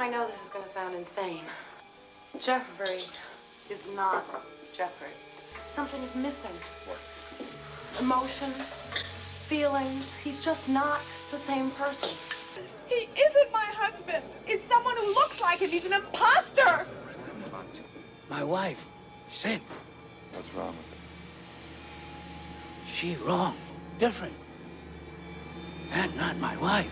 I know this is going to sound insane. Jeffrey is not Jeffrey. Something is missing. What? Emotion, feelings. He's just not the same person. He isn't my husband. It's someone who looks like him. He's an imposter. My wife, sick. What's wrong with her? She wrong, different. That not my wife.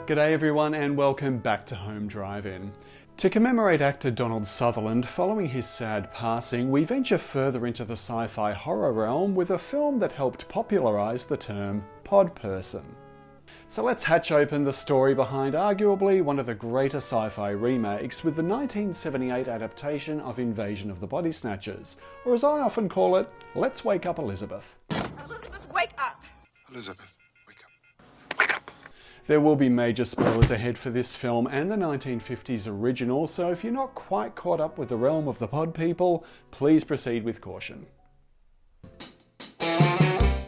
G'day everyone and welcome back to Home Drive-In. To commemorate actor Donald Sutherland following his sad passing, we venture further into the sci-fi horror realm with a film that helped popularise the term pod person. So let's hatch open the story behind arguably one of the greater sci-fi remakes with the 1978 adaptation of Invasion of the Body Snatchers, or as I often call it, Let's Wake Up Elizabeth. Elizabeth, wake up. Elizabeth, wake up. Wake up. There will be major spoilers ahead for this film and the 1950s original, so if you're not quite caught up with the realm of the pod people, please proceed with caution.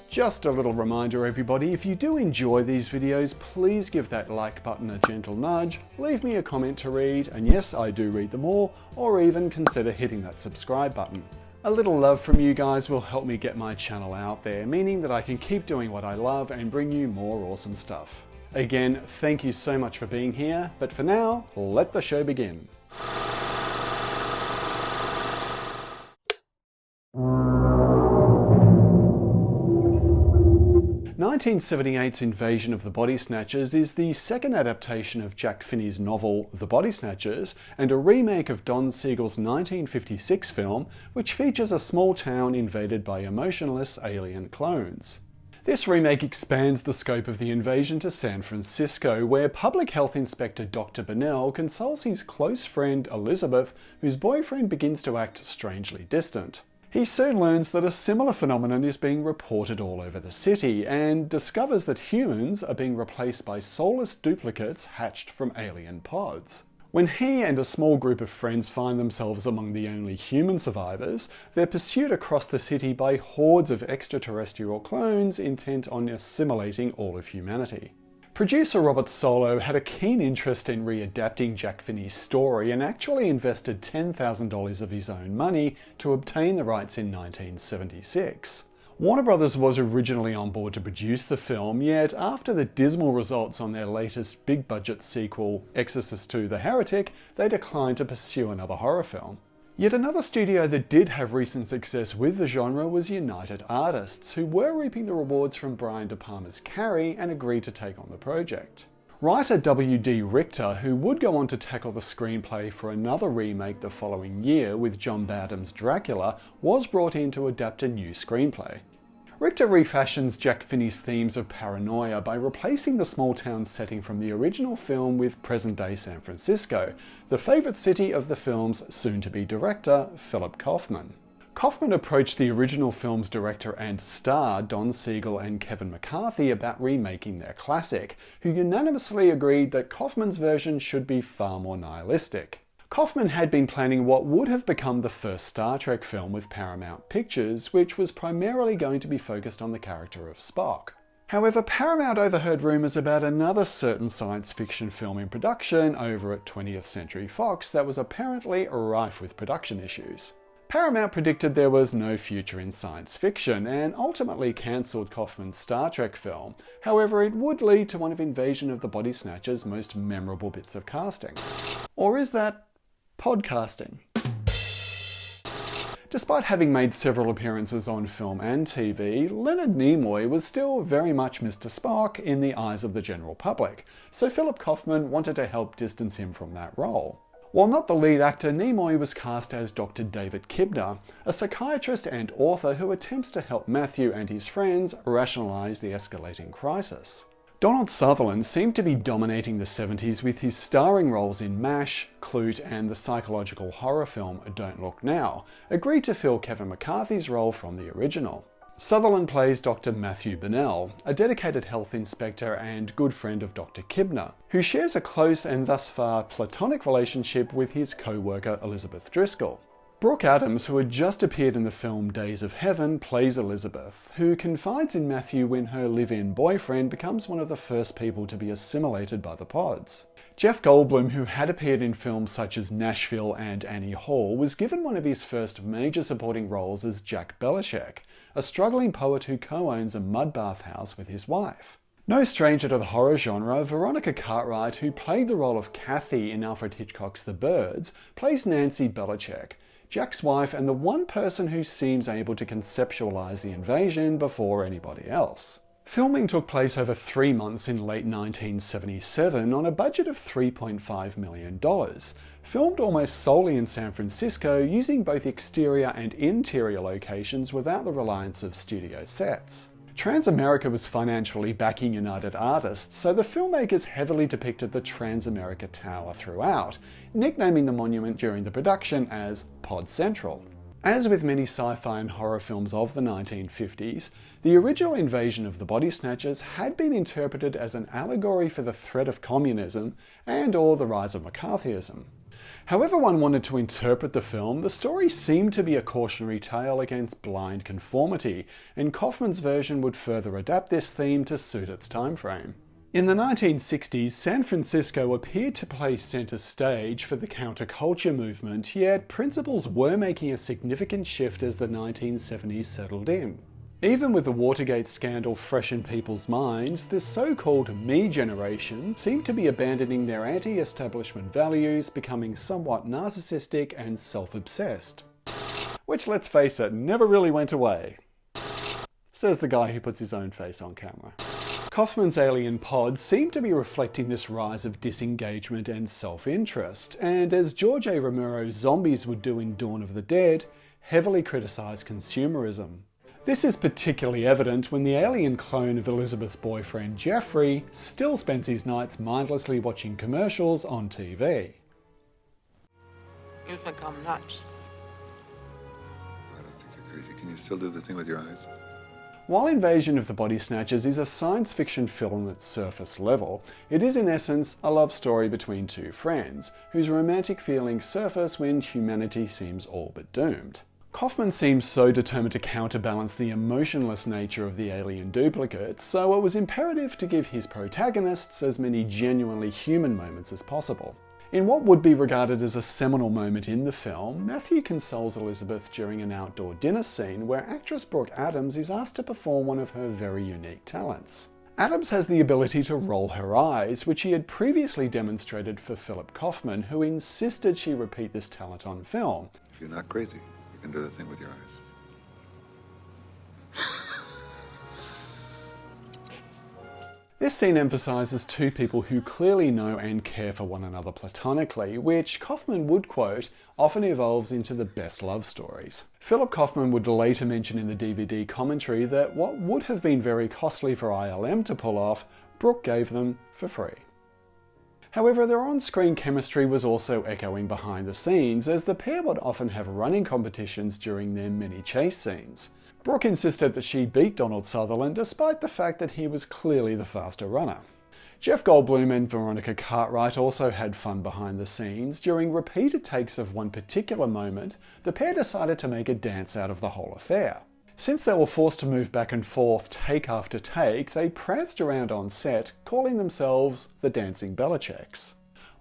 Just a little reminder everybody, if you do enjoy these videos, please give that like button a gentle nudge, leave me a comment to read, and yes, I do read them all, or even consider hitting that subscribe button. A little love from you guys will help me get my channel out there, meaning that I can keep doing what I love and bring you more awesome stuff. Again, thank you so much for being here, but for now, let the show begin. 1978's Invasion of the Body Snatchers is the second adaptation of Jack Finney's novel The Body Snatchers and a remake of Don Siegel's 1956 film which features a small town invaded by emotionless alien clones. This remake expands the scope of the invasion to San Francisco, where Public Health Inspector Dr. Bennell consoles his close friend Elizabeth, whose boyfriend begins to act strangely distant. He soon learns that a similar phenomenon is being reported all over the city and discovers that humans are being replaced by soulless duplicates hatched from alien pods. When he and a small group of friends find themselves among the only human survivors, they're pursued across the city by hordes of extraterrestrial clones intent on assimilating all of humanity. Producer Robert Solow had a keen interest in readapting Jack Finney's story and actually invested $10,000 of his own money to obtain the rights in 1976. Warner Brothers was originally on board to produce the film, yet after the dismal results on their latest big-budget sequel, Exorcist II: The Heretic, they declined to pursue another horror film. Yet another studio that did have recent success with the genre was United Artists, who were reaping the rewards from Brian De Palma's Carrie and agreed to take on the project. Writer W.D. Richter, who would go on to tackle the screenplay for another remake the following year with John Badham's Dracula, was brought in to adapt a new screenplay. Richter refashions Jack Finney's themes of paranoia by replacing the small town setting from the original film with present-day San Francisco, the favourite city of the film's soon-to-be director, Philip Kaufman. Kaufman approached the original film's director and star, Don Siegel and Kevin McCarthy, about remaking their classic, who unanimously agreed that Kaufman's version should be far more nihilistic. Kaufman had been planning what would have become the first Star Trek film with Paramount Pictures, which was primarily going to be focused on the character of Spock. However, Paramount overheard rumours about another certain science fiction film in production over at 20th Century Fox that was apparently rife with production issues. Paramount predicted there was no future in science fiction and ultimately cancelled Kaufman's Star Trek film. However, it would lead to one of Invasion of the Body Snatchers' most memorable bits of casting. Or is that podcasting? Despite having made several appearances on film and TV, Leonard Nimoy was still very much Mr. Spock in the eyes of the general public, so Philip Kaufman wanted to help distance him from that role. While not the lead actor, Nimoy was cast as Dr. David Kibner, a psychiatrist and author who attempts to help Matthew and his friends rationalise the escalating crisis. Donald Sutherland seemed to be dominating the 70s with his starring roles in MASH, Clute and the psychological horror film Don't Look Now, agreed to fill Kevin McCarthy's role from the original. Sutherland plays Dr. Matthew Bennell, a dedicated health inspector and good friend of Dr. Kibner, who shares a close and thus far platonic relationship with his co-worker Elizabeth Driscoll. Brooke Adams, who had just appeared in the film Days of Heaven, plays Elizabeth, who confides in Matthew when her live-in boyfriend becomes one of the first people to be assimilated by the pods. Jeff Goldblum, who had appeared in films such as Nashville and Annie Hall, was given one of his first major supporting roles as Jack Belichick, a struggling poet who co-owns a mud bath house with his wife. No stranger to the horror genre, Veronica Cartwright, who played the role of Kathy in Alfred Hitchcock's The Birds, plays Nancy Belichick, Jack's wife and the one person who seems able to conceptualize the invasion before anybody else. Filming took place over 3 months in late 1977 on a budget of $3.5 million, filmed almost solely in San Francisco using both exterior and interior locations without the reliance of studio sets. Transamerica was financially backing United Artists, so the filmmakers heavily depicted the Transamerica Tower throughout, nicknaming the monument during the production as Pod Central. As with many sci-fi and horror films of the 1950s, the original invasion of the Body Snatchers had been interpreted as an allegory for the threat of communism and/or the rise of McCarthyism. However one wanted to interpret the film, the story seemed to be a cautionary tale against blind conformity, and Kaufman's version would further adapt this theme to suit its time frame. In the 1960s, San Francisco appeared to play centre stage for the counterculture movement, yet principles were making a significant shift as the 1970s settled in. Even with the Watergate scandal fresh in people's minds, the so-called me generation seemed to be abandoning their anti-establishment values, becoming somewhat narcissistic and self-obsessed. Which, let's face it, never really went away. Says the guy who puts his own face on camera. Kaufman's alien pods seem to be reflecting this rise of disengagement and self-interest, and as George A. Romero's Zombies would do in Dawn of the Dead, heavily criticised consumerism. This is particularly evident when the alien clone of Elizabeth's boyfriend Jeffrey still spends his nights mindlessly watching commercials on TV. You think I'm nuts? I don't think you're crazy. Can you still do the thing with your eyes? While Invasion of the Body Snatchers is a science fiction film at surface level, it is in essence a love story between two friends, whose romantic feelings surface when humanity seems all but doomed. Kaufman seems so determined to counterbalance the emotionless nature of the alien duplicates, so it was imperative to give his protagonists as many genuinely human moments as possible. In what would be regarded as a seminal moment in the film, Matthew consoles Elizabeth during an outdoor dinner scene where actress Brooke Adams is asked to perform one of her very unique talents. Adams has the ability to roll her eyes, which he had previously demonstrated for Philip Kaufman, who insisted she repeat this talent on film. If you're not crazy, you can do the thing with your eyes. This scene emphasises two people who clearly know and care for one another platonically, which Kaufman would quote, often evolves into the best love stories. Philip Kaufman would later mention in the DVD commentary that what would have been very costly for ILM to pull off, Brooke gave them for free. However, their on-screen chemistry was also echoing behind the scenes, as the pair would often have running competitions during their many chase scenes. Brooke insisted that she beat Donald Sutherland despite the fact that he was clearly the faster runner. Jeff Goldblum and Veronica Cartwright also had fun behind the scenes. During repeated takes of one particular moment, the pair decided to make a dance out of the whole affair. Since they were forced to move back and forth take after take, they pranced around on set, calling themselves the Dancing Belichicks.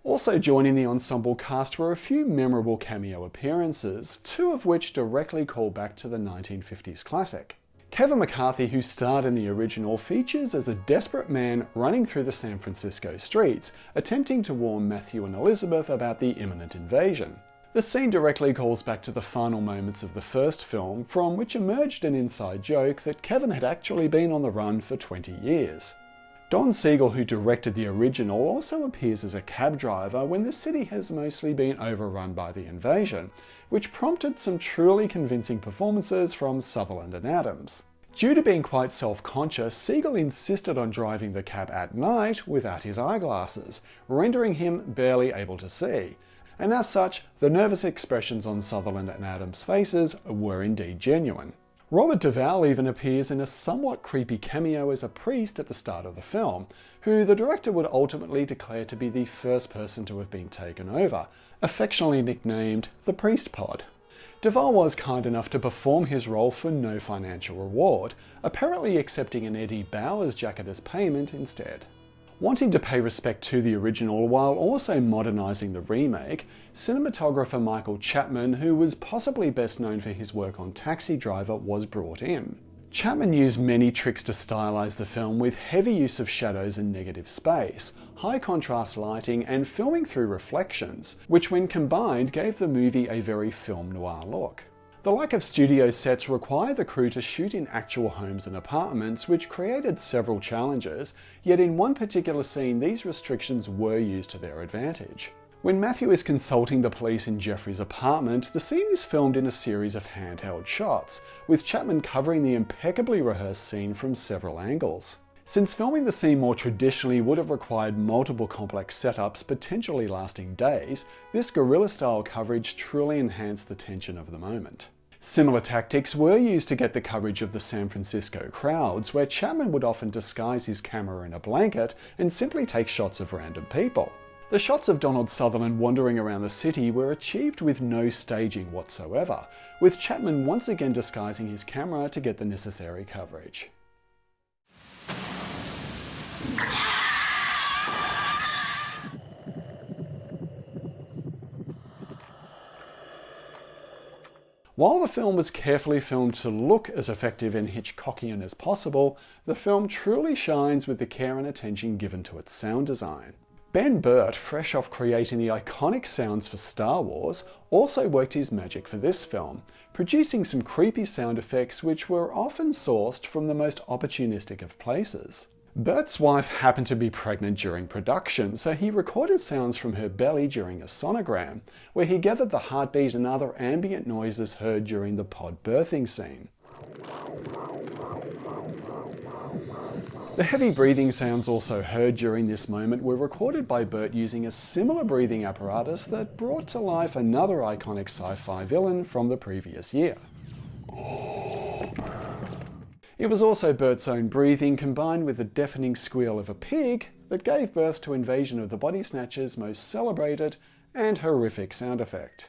Also joining the ensemble cast were a few memorable cameo appearances, two of which directly call back to the 1950s classic. Kevin McCarthy, who starred in the original, features as a desperate man running through the San Francisco streets, attempting to warn Matthew and Elizabeth about the imminent invasion. The scene directly calls back to the final moments of the first film, from which emerged an inside joke that Kevin had actually been on the run for 20 years. Don Siegel, who directed the original, also appears as a cab driver when the city has mostly been overrun by the invasion, which prompted some truly convincing performances from Sutherland and Adams. Due to being quite self-conscious, Siegel insisted on driving the cab at night without his eyeglasses, rendering him barely able to see. And as such, the nervous expressions on Sutherland and Adams' faces were indeed genuine. Robert Duvall even appears in a somewhat creepy cameo as a priest at the start of the film, who the director would ultimately declare to be the first person to have been taken over, affectionately nicknamed the Priest Pod. Duvall was kind enough to perform his role for no financial reward, apparently accepting an Eddie Bauer's jacket as payment instead. Wanting to pay respect to the original while also modernising the remake, cinematographer Michael Chapman, who was possibly best known for his work on Taxi Driver, was brought in. Chapman used many tricks to stylise the film with heavy use of shadows and negative space, high contrast lighting and filming through reflections, which when combined gave the movie a very film noir look. The lack of studio sets required the crew to shoot in actual homes and apartments, which created several challenges, yet in one particular scene these restrictions were used to their advantage. When Matthew is consulting the police in Jeffrey's apartment, the scene is filmed in a series of handheld shots, with Chapman covering the impeccably rehearsed scene from several angles. Since filming the scene more traditionally would have required multiple complex setups, potentially lasting days, this guerrilla-style coverage truly enhanced the tension of the moment. Similar tactics were used to get the coverage of the San Francisco crowds, where Chapman would often disguise his camera in a blanket and simply take shots of random people. The shots of Donald Sutherland wandering around the city were achieved with no staging whatsoever, with Chapman once again disguising his camera to get the necessary coverage. While the film was carefully filmed to look as effective and Hitchcockian as possible, the film truly shines with the care and attention given to its sound design. Ben Burtt, fresh off creating the iconic sounds for Star Wars, also worked his magic for this film, producing some creepy sound effects which were often sourced from the most opportunistic of places. Burt's wife happened to be pregnant during production, so he recorded sounds from her belly during a sonogram, where he gathered the heartbeat and other ambient noises heard during the pod birthing scene. The heavy breathing sounds also heard during this moment were recorded by Burtt using a similar breathing apparatus that brought to life another iconic sci-fi villain from the previous year. It was also Burt's own breathing combined with the deafening squeal of a pig that gave birth to Invasion of the Body Snatchers' most celebrated and horrific sound effect.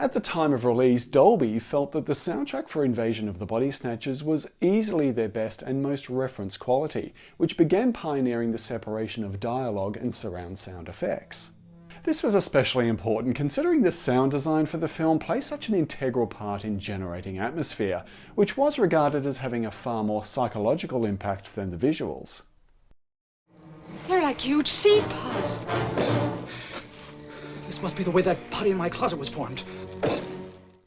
At the time of release, Dolby felt that the soundtrack for Invasion of the Body Snatchers was easily their best and most reference quality, which began pioneering the separation of dialogue and surround sound effects. This was especially important considering the sound design for the film plays such an integral part in generating atmosphere, which was regarded as having a far more psychological impact than the visuals. They're like huge sea pods. This must be the way that body in my closet was formed.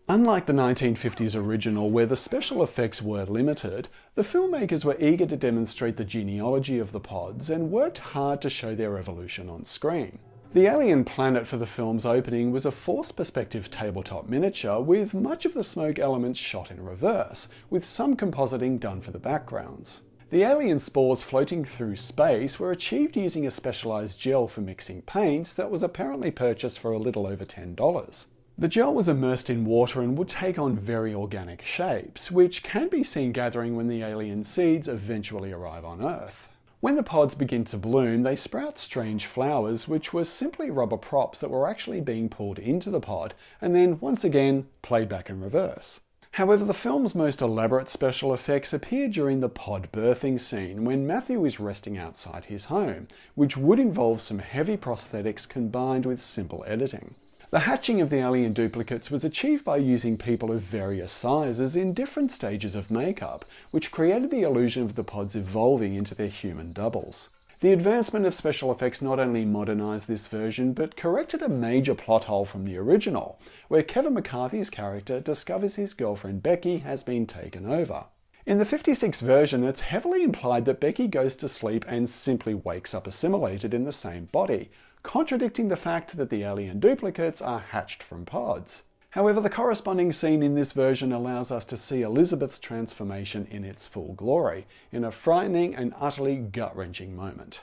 Unlike the 1950s original, where the special effects were limited, the filmmakers were eager to demonstrate the genealogy of the pods and worked hard to show their evolution on screen. The alien planet for the film's opening was a forced perspective tabletop miniature with much of the smoke elements shot in reverse, with some compositing done for the backgrounds. The alien spores floating through space were achieved using a specialised gel for mixing paints that was apparently purchased for a little over $10. The gel was immersed in water and would take on very organic shapes, which can be seen gathering when the alien seeds eventually arrive on Earth. When the pods begin to bloom, they sprout strange flowers, which were simply rubber props that were actually being pulled into the pod, and then, once again, played back in reverse. However, the film's most elaborate special effects appear during the pod birthing scene, when Matthew is resting outside his home, which would involve some heavy prosthetics combined with simple editing. The hatching of the alien duplicates was achieved by using people of various sizes in different stages of makeup, which created the illusion of the pods evolving into their human doubles. The advancement of special effects not only modernised this version, but corrected a major plot hole from the original, where Kevin McCarthy's character discovers his girlfriend Becky has been taken over. In the 56 version, it's heavily implied that Becky goes to sleep and simply wakes up assimilated in the same body, contradicting the fact that the alien duplicates are hatched from pods. However, the corresponding scene in this version allows us to see Elizabeth's transformation in its full glory, in a frightening and utterly gut-wrenching moment.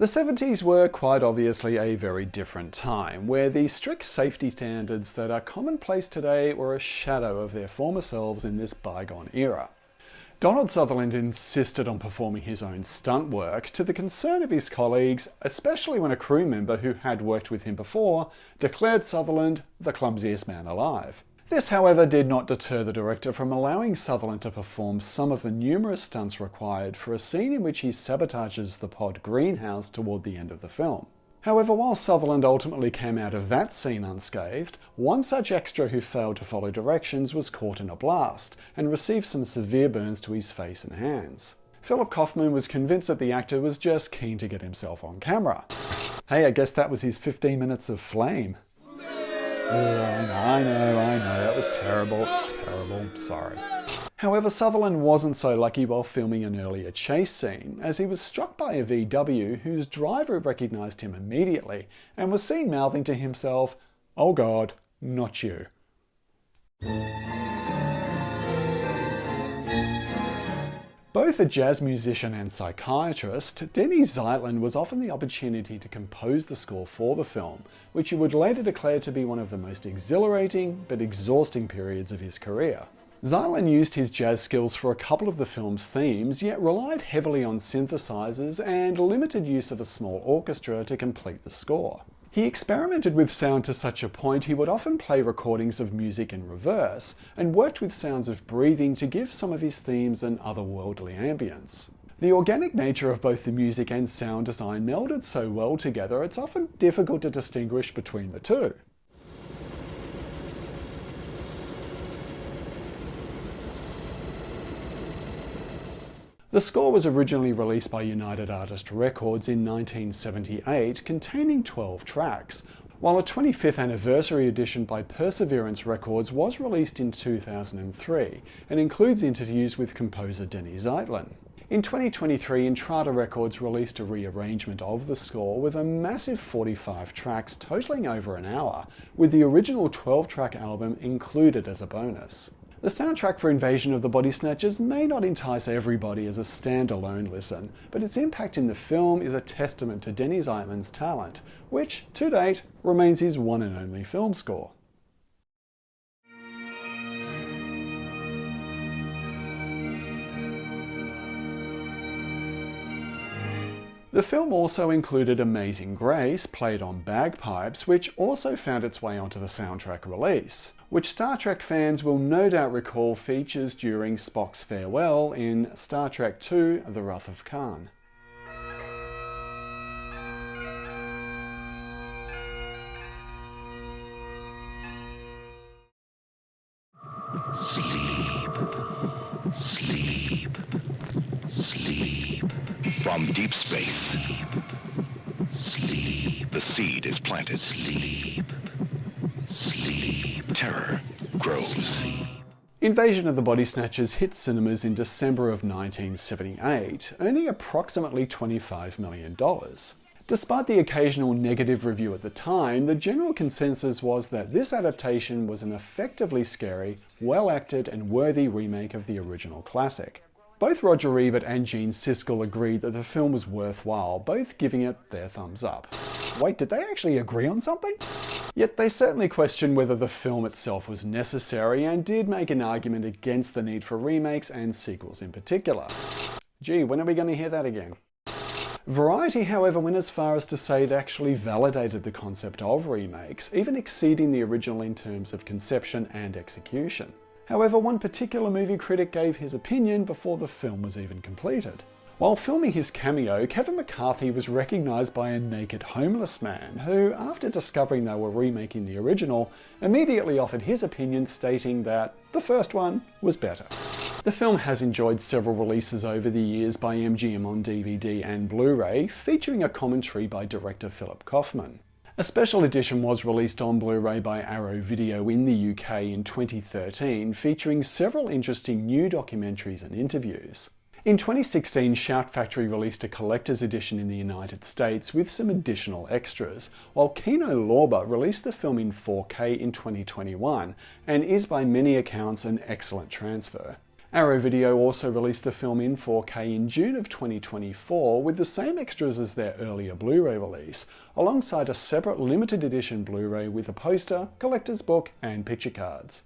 The 70s were quite obviously a very different time, where the strict safety standards that are commonplace today were a shadow of their former selves in this bygone era. Donald Sutherland insisted on performing his own stunt work, to the concern of his colleagues, especially when a crew member who had worked with him before declared Sutherland the clumsiest man alive. This, however, did not deter the director from allowing Sutherland to perform some of the numerous stunts required for a scene in which he sabotages the pod greenhouse toward the end of the film. However, while Sutherland ultimately came out of that scene unscathed, one such extra who failed to follow directions was caught in a blast and received some severe burns to his face and hands. Philip Kaufman was convinced that the actor was just keen to get himself on camera. Hey, I guess that was his 15 minutes of flame. I know, that was terrible, sorry. However, Sutherland wasn't so lucky while filming an earlier chase scene, as he was struck by a VW whose driver recognised him immediately and was seen mouthing to himself, "Oh God, not you." Both a jazz musician and psychiatrist, Denny Zeitlin was often the opportunity to compose the score for the film, which he would later declare to be one of the most exhilarating but exhausting periods of his career. Zeitlin used his jazz skills for a couple of the film's themes, yet relied heavily on synthesizers and limited use of a small orchestra to complete the score. He experimented with sound to such a point he would often play recordings of music in reverse, and worked with sounds of breathing to give some of his themes an otherworldly ambience. The organic nature of both the music and sound design melded so well together it's often difficult to distinguish between the two. The score was originally released by United Artists Records in 1978, containing 12 tracks, while a 25th anniversary edition by Perseverance Records was released in 2003 and includes interviews with composer Denny Zeitlin. In 2023, Entrada Records released a rearrangement of the score with a massive 45 tracks totaling over an hour, with the original 12-track album included as a bonus. The soundtrack for Invasion of the Body Snatchers may not entice everybody as a standalone listen, but its impact in the film is a testament to Denny Zeitlin's talent, which, to date, remains his one and only film score. The film also included Amazing Grace, played on bagpipes, which also found its way onto the soundtrack release, which Star Trek fans will no doubt recall features during Spock's farewell in Star Trek II: The Wrath of Khan. Sleep. From deep space, the seed is planted. Terror grows. Invasion of the Body Snatchers hit cinemas in December of 1978, earning approximately $25 million. Despite the occasional negative review at the time, the general consensus was that this adaptation was an effectively scary, well-acted and worthy remake of the original classic. Both Roger Ebert and Gene Siskel agreed that the film was worthwhile, both giving it their thumbs up. Wait, did they actually agree on something? Yet they certainly questioned whether the film itself was necessary and did make an argument against the need for remakes and sequels in particular. Gee, when are we going to hear that again? Variety, however, went as far as to say it actually validated the concept of remakes, even exceeding the original in terms of conception and execution. However, one particular movie critic gave his opinion before the film was even completed. While filming his cameo, Kevin McCarthy was recognised by a naked homeless man who, after discovering they were remaking the original, immediately offered his opinion, stating that the first one was better. The film has enjoyed several releases over the years by MGM on DVD and Blu-ray, featuring a commentary by director Philip Kaufman. A special edition was released on Blu-ray by Arrow Video in the UK in 2013, featuring several interesting new documentaries and interviews. In 2016, Shout Factory released a collector's edition in the United States with some additional extras, while Kino Lorber released the film in 4K in 2021, and is by many accounts an excellent transfer. Arrow Video also released the film in 4K in June of 2024 with the same extras as their earlier Blu-ray release, alongside a separate limited edition Blu-ray with a poster, collector's book and picture cards.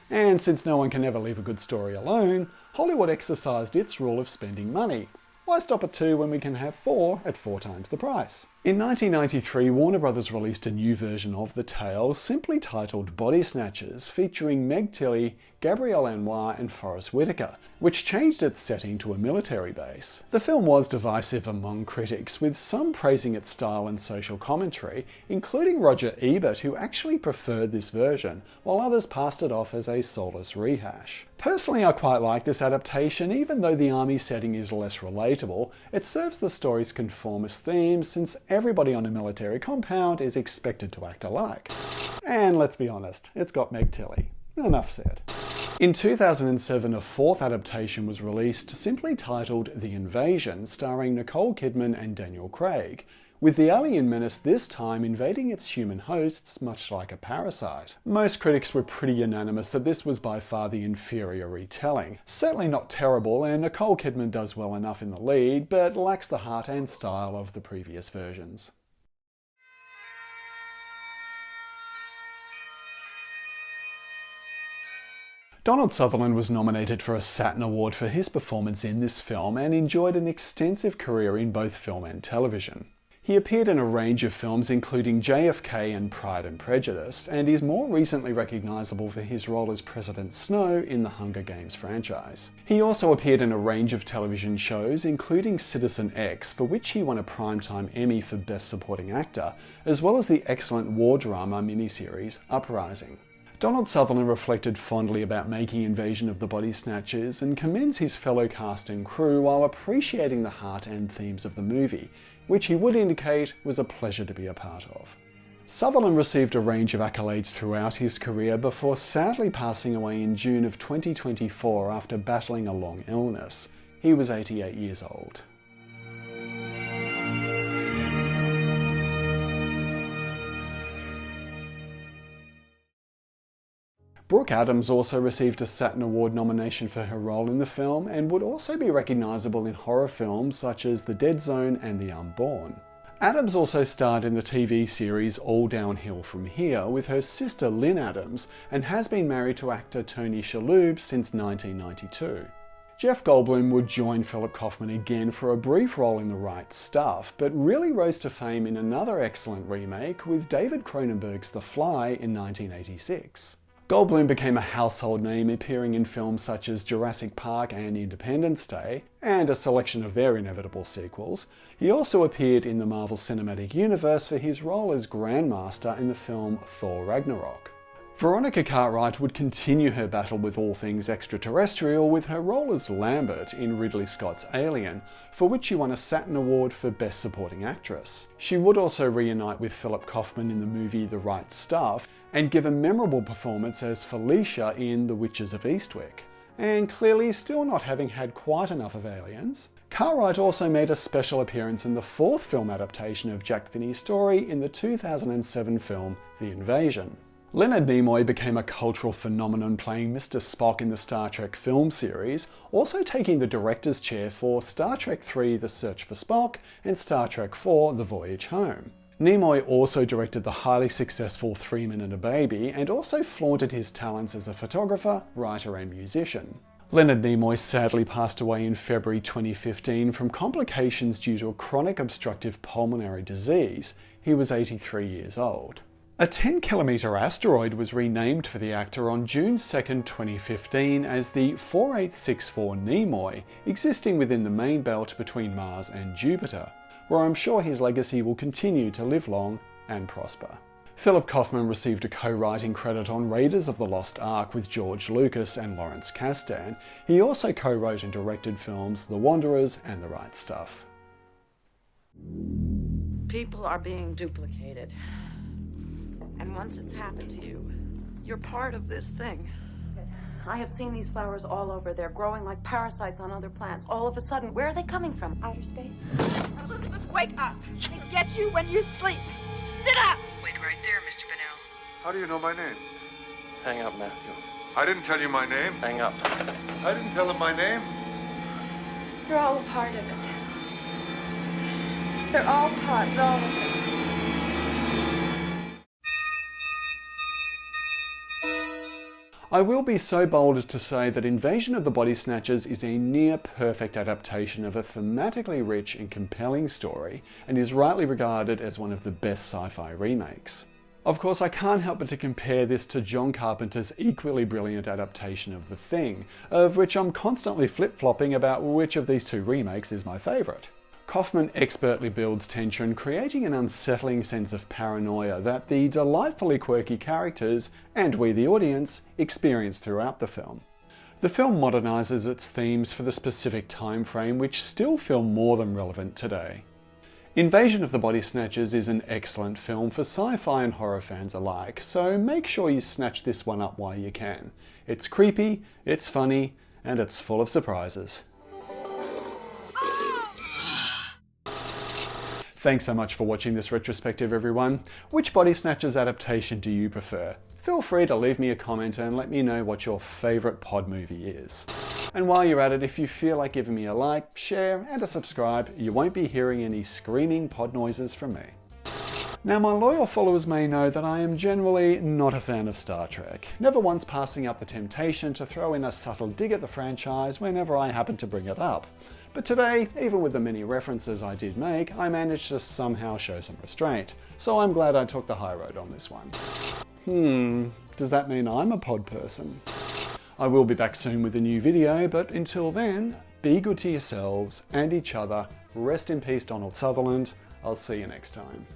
And since no one can ever leave a good story alone, Hollywood exercised its rule of spending money. Why stop at 2 when we can have 4 at 4 times the price? In 1993, Warner Brothers released a new version of the tale, simply titled Body Snatchers, featuring Meg Tilly, Gabrielle Anwar and Forrest Whitaker, which changed its setting to a military base. The film was divisive among critics, with some praising its style and social commentary, including Roger Ebert, who actually preferred this version, while others passed it off as a soulless rehash. Personally, I quite like this adaptation. Even though the army setting is less relatable, it serves the story's conformist themes, since everybody on a military compound is expected to act alike. And let's be honest, it's got Meg Tilly. Enough said. In 2007, a fourth adaptation was released, simply titled The Invasion, starring Nicole Kidman and Daniel Craig, with the alien menace this time invading its human hosts much like a parasite. Most critics were pretty unanimous that this was by far the inferior retelling. Certainly not terrible, and Nicole Kidman does well enough in the lead, but lacks the heart and style of the previous versions. Donald Sutherland was nominated for a Saturn Award for his performance in this film and enjoyed an extensive career in both film and television. He appeared in a range of films including JFK and Pride and Prejudice, and is more recently recognisable for his role as President Snow in the Hunger Games franchise. He also appeared in a range of television shows including Citizen X, for which he won a Primetime Emmy for Best Supporting Actor, as well as the excellent war drama miniseries Uprising. Donald Sutherland reflected fondly about making Invasion of the Body Snatchers and commends his fellow cast and crew while appreciating the heart and themes of the movie, which he would indicate was a pleasure to be a part of. Sutherland received a range of accolades throughout his career before sadly passing away in June of 2024 after battling a long illness. He was 88 years old. Brooke Adams also received a Saturn Award nomination for her role in the film and would also be recognisable in horror films such as The Dead Zone and The Unborn. Adams also starred in the TV series All Downhill From Here with her sister Lynn Adams and has been married to actor Tony Shalhoub since 1992. Jeff Goldblum would join Philip Kaufman again for a brief role in The Right Stuff, but really rose to fame in another excellent remake with David Cronenberg's The Fly in 1986. Goldblum became a household name, appearing in films such as Jurassic Park and Independence Day, and a selection of their inevitable sequels. He also appeared in the Marvel Cinematic Universe for his role as Grandmaster in the film Thor Ragnarok. Veronica Cartwright would continue her battle with all things extraterrestrial with her role as Lambert in Ridley Scott's Alien, for which she won a Saturn Award for Best Supporting Actress. She would also reunite with Philip Kaufman in the movie The Right Stuff, and give a memorable performance as Felicia in The Witches of Eastwick. And clearly still not having had quite enough of Aliens, Cartwright also made a special appearance in the fourth film adaptation of Jack Finney's story in the 2007 film The Invasion. Leonard Nimoy became a cultural phenomenon playing Mr. Spock in the Star Trek film series, also taking the director's chair for Star Trek III The Search for Spock and Star Trek IV The Voyage Home. Nimoy also directed the highly successful 3 Men and a Baby and also flaunted his talents as a photographer, writer and musician. Leonard Nimoy sadly passed away in February 2015 from complications due to a chronic obstructive pulmonary disease. He was 83 years old. A 10-kilometre asteroid was renamed for the actor on June 2, 2015 as the 4864 Nimoy, existing within the main belt between Mars and Jupiter, where I'm sure his legacy will continue to live long and prosper. Philip Kaufman received a co-writing credit on Raiders of the Lost Ark with George Lucas and Lawrence Kasdan. He also co-wrote and directed films The Wanderers and The Right Stuff. People are being duplicated. And once it's happened to you, you're part of this thing. I have seen these flowers all over. They're growing like parasites on other plants. All of a sudden, where are they coming from? Outer space? Elizabeth, wake up. They get you when you sleep. Sit up. Wait right there, Mr. Bennell. How do you know my name? Hang up, Matthew. I didn't tell you my name. Hang up. I didn't tell him my name. You're all a part of it. They're all parts, all of them. I will be so bold as to say that Invasion of the Body Snatchers is a near-perfect adaptation of a thematically rich and compelling story, and is rightly regarded as one of the best sci-fi remakes. Of course, I can't help but to compare this to John Carpenter's equally brilliant adaptation of The Thing, of which I'm constantly flip-flopping about which of these two remakes is my favourite. Kaufman expertly builds tension, creating an unsettling sense of paranoia that the delightfully quirky characters, and we the audience, experience throughout the film. The film modernises its themes for the specific time frame, which still feel more than relevant today. Invasion of the Body Snatchers is an excellent film for sci-fi and horror fans alike, so make sure you snatch this one up while you can. It's creepy, it's funny, and it's full of surprises. Thanks so much for watching this retrospective, everyone. Which Body Snatchers adaptation do you prefer? Feel free to leave me a comment and let me know what your favourite pod movie is. And while you're at it, if you feel like giving me a like, share and a subscribe, you won't be hearing any screaming pod noises from me. Now, my loyal followers may know that I am generally not a fan of Star Trek, never once passing up the temptation to throw in a subtle dig at the franchise whenever I happen to bring it up. But today, even with the many references I did make, I managed to somehow show some restraint, so I'm glad I took the high road on this one. Does that mean I'm a pod person? I will be back soon with a new video, but until then, be good to yourselves and each other. Rest in peace, Donald Sutherland. I'll see you next time.